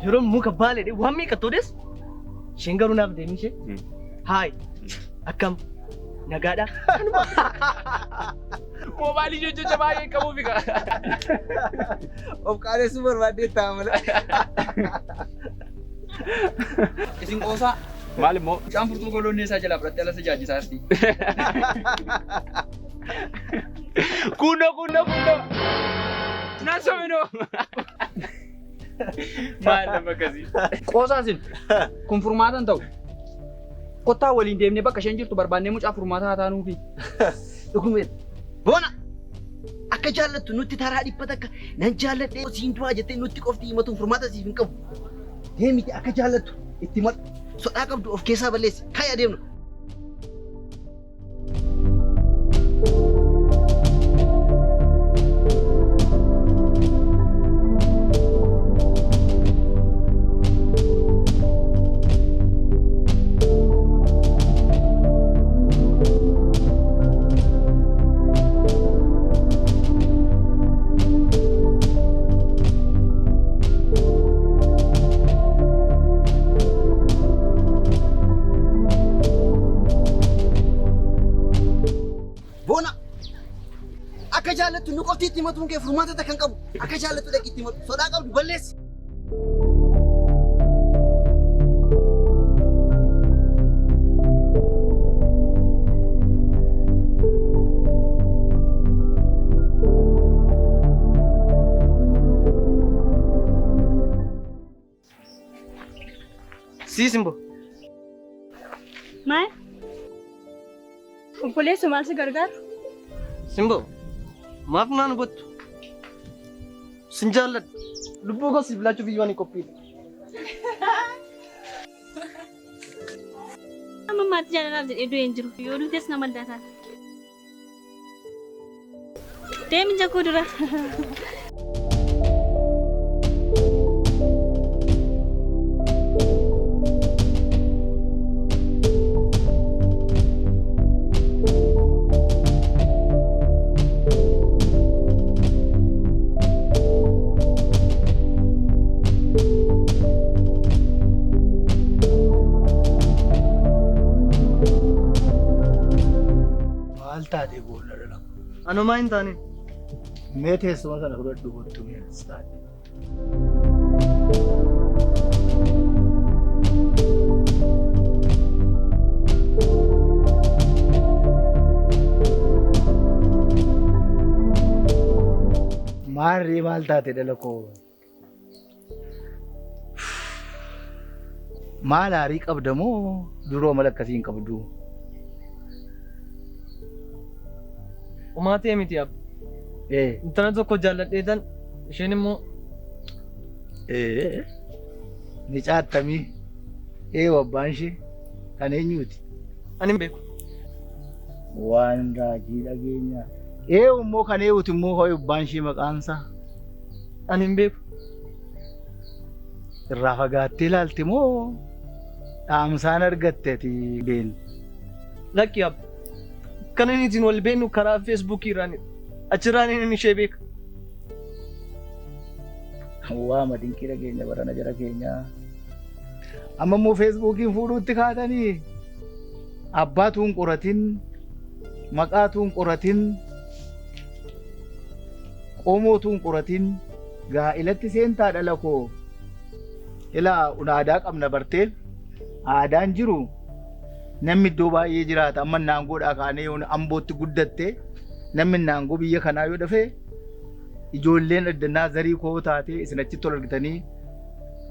Yeroo muka baaleedhe waan meeqa todes shingaru naaf deemishe. Haay akkam nagaadha. Mobaayilii jechuun baay'ee qabu fika. Of qaanessu barbaadee taa'amala. Isin qoosaa maal immoo mucaan furtuu goloonni isaa jala fudhattee ala tajaajisaa jirti. Kuno. Naasomino. Maal nama akkasii. Qoosaa isin kun furmaata hin ta'u. Kottaa waliin deemnee bakka isheen jirtu barbaannee mucaa furmaata haa taanuufi. Dhugumeen boona akka jaallattu nutti taraa dhibbata akka nan jaalladhee siin du'aa jettee nutti qofti himatuun furmaata siif hin qabu. Deemiti akka jaallattu itti mal sodaa qabdu of keessaa balleessi ka'ee adeemnu. Jaallattu nu qofti itti himatuun kee furmaata kan qabu akka jaallattu dhaqi itti himatu sodaa qabdu balleessi. Simbo. Maal? Obboleessa maal si gargaaru? Simbo. Maaf naan hubattu. Sin jaalladhu. Lubbuu koo siif laachuuf iyyuu ani qophiidha. Amma maatii jaalalaaf jedhee du'ee hin jiru. Yoo duutes nama addaa taata. Deemi jakuu dura. Taate boolla dhala. Anumaa hin taane. Mee teessuma sana fudhadhu kottu mi'aas taate. Maarrii maal taate dhala koo? Maal aarii qabda moo duroo mala akkasii hin qabdu? Umaatee miti ab. Intala tokko jaalladheetan isheen immoo. Ni caattamii. Wabbaan ishee kan eenyuuti? Ani hin beeku. Waan raajii dhageenya. Immoo kan eewuti immoo ho'i wabbaan ishee maqaansaa. Ani hin beeku. Irraa fagaattee ilaalti moo dhaamsaan argatteeti beenu? Lakki ab. Kan inni ittiin wal beeknu karaa feesbuukii irraani. Achirraan inni ishee beeka. Waa madinqii dhageenya barana jara keenyaa. Amma immoo feesbuukiin fuudhuutti kaatanii abbaatuun qoratin maqaatuun qoratin qomootuun qoratin gaa'ilatti seentaa dhala koo. Ilaa aadaa qabna bartee aadaan jiru. Namni iddoo baay'ee jiraata amma naangoodhaa kaanee yoo ambootti guddatte namni naangoo biyya kanaa yoo dhafe ijoolleen addannaa zarii koo taatee isin achitti ol argitanii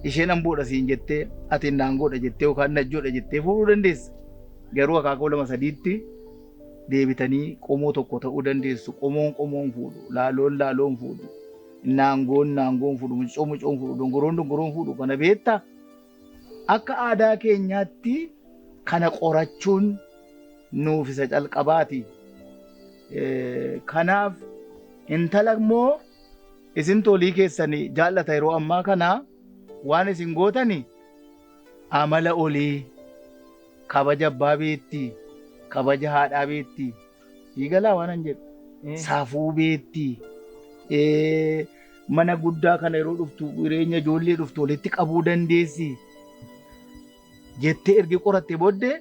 isheen amboodha siin jettee ati naangoodha jettee yookaan najjoodha jettee fuudhuu dandeessa. Garuu akaakuu lama sadiitti deebitanii qomoo tokko ta'uu dandeessu. Qomoon fuudhu, laaloon fuudhu, naangoon fuudhu, mucoon fuudhu, dongoroon fuudhu kana beektaa? Akka aadaa keenyaatti kana qorachuun nuuf isa calqabaati. Kanaaf intala immoo isin tolii keessanii jaallata yeroo ammaa kana waan isin gootani amala olii kabaja abbaa beetti kabaja haadhaa beetti hiigalaa waan an jedhu safuu beetti mana guddaa kana yeroo dhuftu jireenya ijoollee dhuftu walitti qabuu dandeessi jettee ergi qoratte booddee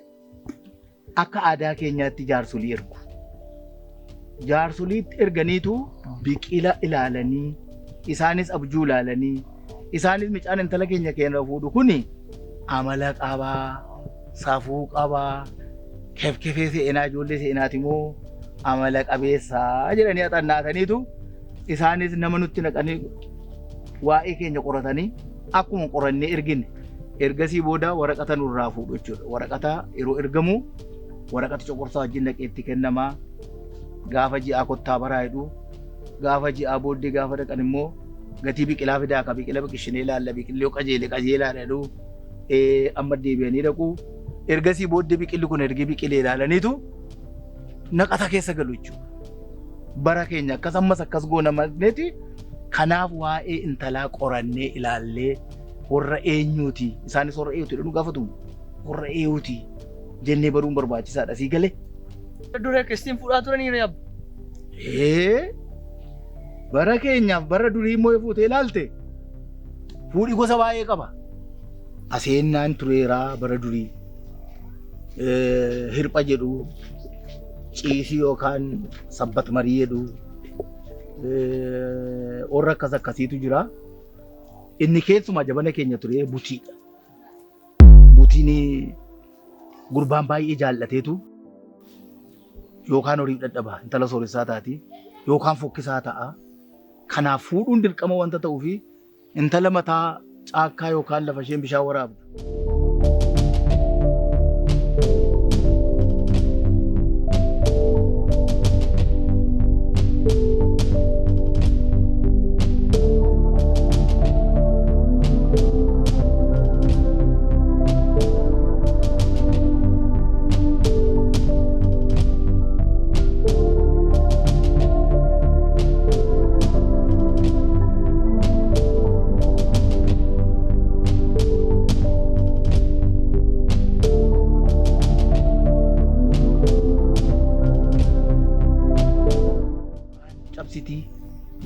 akka aadaa keenyaatti jaarsolii ergu. Jaarsoliitti erganiitu biqila ilaalanii isaanis abjuu ilaalanii isaanis mucaan intala keenya keenya fuudhu kuni amala qabaa safuu qabaa kefkefee seenaa ijoollee seenaati moo amala qabeessaa jedhanii xannaataniitu isaanis nama nutti naqanii waa'ee keenya qoratanii akkuma qorannee ergine ergasii booda waraqata nurraa fuudhu jechuudha. Waraqata yeroo ergamu waraqati coqorsaa wajjin naqeetti kennamaa gaafa ji'aa kottaa baraa jedhu gaafa ji'aa booddee gaafa dhaqan immoo gatii biqilaa fidaa akka biqila biqishinee ilaalla biqillee qajeelaa jedhu amma deebi'anii dhaqu ergasii booddee biqilli kun ergi biqilee ilaalaniitu naqata keessa galu jechuudha. Bara keenya akkas ammas akkas goona magneeti kanaaf waa'ee intalaa qorannee ilaallee warra eenyuuti isaanis warra eenyuuti jedhu gaafatu warra eenyuuti jennee baruun barbaachisaadha sii galee. Dura Kristiin fuudhaa turanii yaab. Bara keenyaaf bara durii immoo fuutee ilaalte fuudhi gosa baay'ee qaba. Aseennaan tureeraa bara durii hirpha jedhu ciisii yookaan sabbat marii jedhu warra akkas akkasiitu jira. Inni keessumaa jabana keenya ture butiidha. Butiin gurbaan baay'ee jaallateetu yookaan horii dadhabaa intala sooressaa taati yookaan fokkisaa ta'a. Kanaaf fuudhuun dirqama wanta ta'uu fi intala mataa caakkaa yookaan lafa isheen bishaan waraabdu.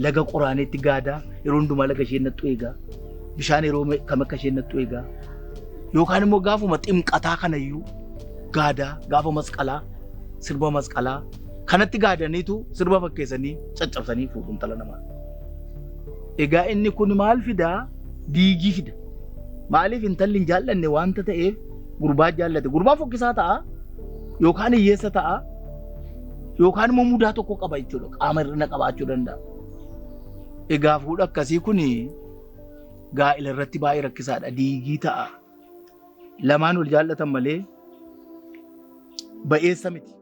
Laga qoraaneetti gaadaa yeroo hundumaa laga isheen nattu eegaa bishaan yeroo kam akka isheen nattu eegaa yookaan immoo gaafuma ximqataa kanayyuu gaadaa gaafa masqalaa sirba masqalaa kanatti gaadaniitu sirba fakkeessanii caccabsanii fuudhu intala namaa. Egaa inni kun maal fidaa diigii fida. Maaliif intalli hin jaallanne wanta ta'eef gurbaa jaallate gurbaa fokkisaa ta'a yookaan hiyyeessa ta'a yookaan immoo mudaa tokko qaba jechuudha qaama hir'ina qabaachuu danda'a. Egaa fuudha akkasii kun gaa'ila irratti baay'ee rakkisaadha diigii ta'a. Lamaan wal jaallatan malee ba'eessa miti.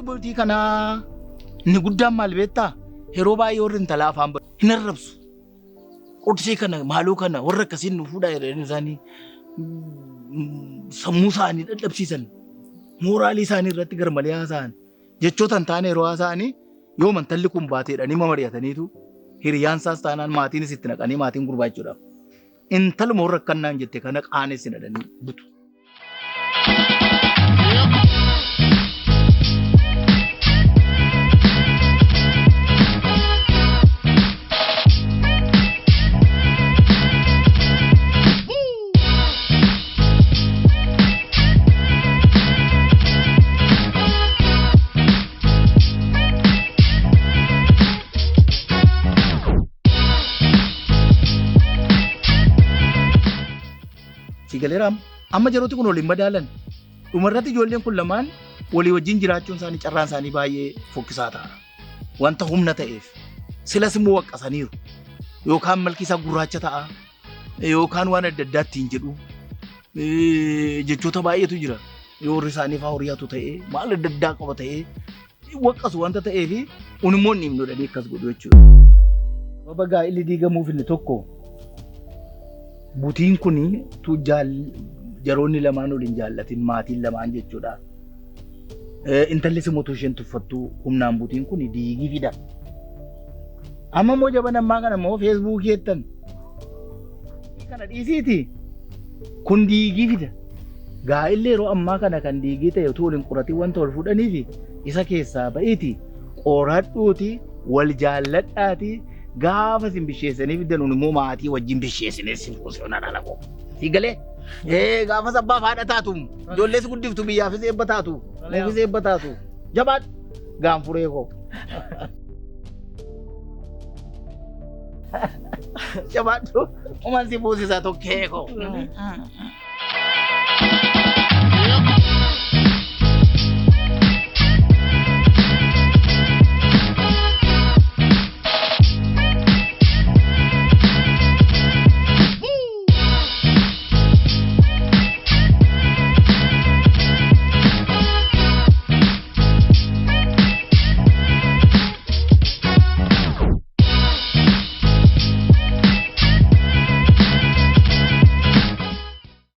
Bultii kana inni guddaan maal beektaa yeroo baay'ee warri intalaa afaan hin arrabsu. Qorsii kana maaloo kana warra akkasiin nu fuudhaa jedhanii isaanii sammuu isaanii dadhabsiisan mooraalii isaanii irratti garmalee haasa'an jechoota hin taane yeroo haasa'anii yoo mantalli kun baateedhanii mari'ataniitu hiriyaansaas taanaan maatiinis itti naqanii maatiin gurbaachuudhaaf intaluma warra akkannaan jette kana qaanessi nadhanii butu. Sigaleeraam amma jiruutti kun waliin madaalan dhumarratti ijoolleen kun lamaan walii wajjin jiraachuun isaanii carraan isaanii baay'ee fokkisaa ta'a. Wanta humna ta'eef silas immoo waqqasaniiru yookaan malki isaa gurraacha ta'a yookaan waan adda addaatti hin jedhu jechoota baay'eetu jira. Yoo warri isaanii fa'aa horiyaatu ta'ee maal adda addaa qaba ta'ee waqqasu wanta ta'eef unimmoo inni himnuudhaan akkas godhu jechuudha. Sababa gaa'illi diigamuuf inni tokko butiin kuni jaroonni lamaan waliin jaallatin maatiin lamaan jechuudha. Intalli simutu isheen tuffattu humnaan butiin kuni diigii fida. Amma immoo jaban ammaa kana immoo feesbuukii jettan. Kana dhiisiiti kun diigii fida. Gaa'illi yeroo ammaa kana kan diigii ta'e utuu waliin qoratii wanta wal fuudhaniifi isa keessaa ba'iiti qoradhuuti wal jaalladhaati gaafa sin bisheessanii fiddanuun immoo maatii wajjin bisheessinee sin fuusiyoonaa dhala koo. Sigalee gaafa sabbaaf haadha taatu ijoollees guddiftu biyyaafis eebba taatu nuufis eebba taatu jabaadhu gaanfuree koo. Jabaadhu uman si fuusisaa tokkee koo.